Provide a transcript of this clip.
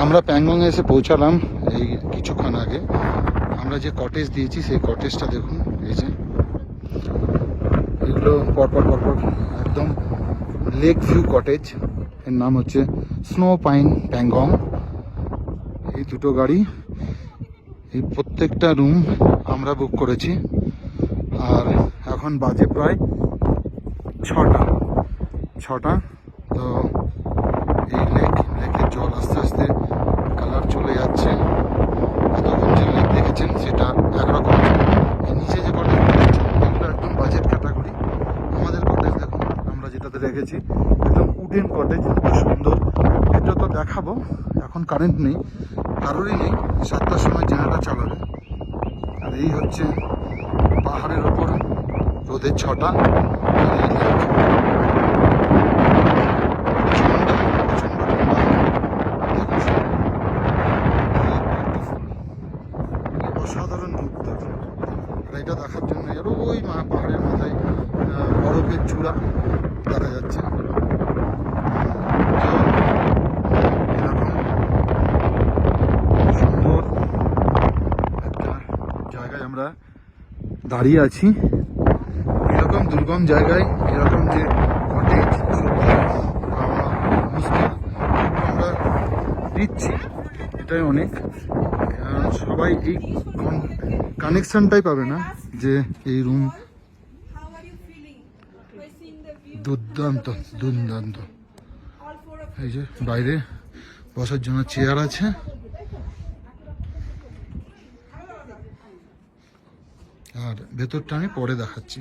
আমরা প্যাংগং এসে পৌঁছালাম এই কিছুক্ষণ আগে। আমরা যে কটেজ দিয়েছি সেই কটেজটা দেখুন, এই যে এগুলো পরপর পরপর একদম লেক ভিউ কটেজ। এর নাম হচ্ছে স্নো পাইন প্যাংগং। এই দুটো গাড়ি, এই প্রত্যেকটা রুম আমরা বুক করেছি। আর এখন বাজে প্রায় 6টা। তো এই লেকের জল আস্তে আস্তে কালার চলে যাচ্ছে। এতক্ষণ যে লেক দেখেছেন সেটা একরকম। এই নিচে যে কটেজ দেখছেন এগুলো একদম বাজেট ক্যাটাগরি। আমাদের কটেজ দেখুন আমরা যেটাতে রেখেছি একদম উডেন কটেজ, খুব সুন্দর। এটা তো দেখাবো, এখন কারেন্ট নেই, কারোরই নেই। 7টার সময় জেনারেটর চালাবে। আর এই হচ্ছে পাহাড়ের ওপর রোদের ছটা। আর এই লেক অসাধারণ রূপ দেখুন। আর এটা দেখার জন্য আরো ওই পাহাড়ের মাথায় বরফের চূড়া দেখা যাচ্ছে। এরকম সুন্দর একটা জায়গায় আমরা দাঁড়িয়ে আছি। এরকম দুর্গম জায়গায় এরকম যে কটেজ পাওয়া মুশকিল, আমরা দিচ্ছি এটাই অনেক। সবাই এই কানেকশনটাই পাবে না যে এই রুম। দুর্দান্ত দুর্দান্ত। এই যে বাইরে বসার জন্য চেয়ার আছে। আর ভেতরটা আমি পরে দেখাচ্ছি।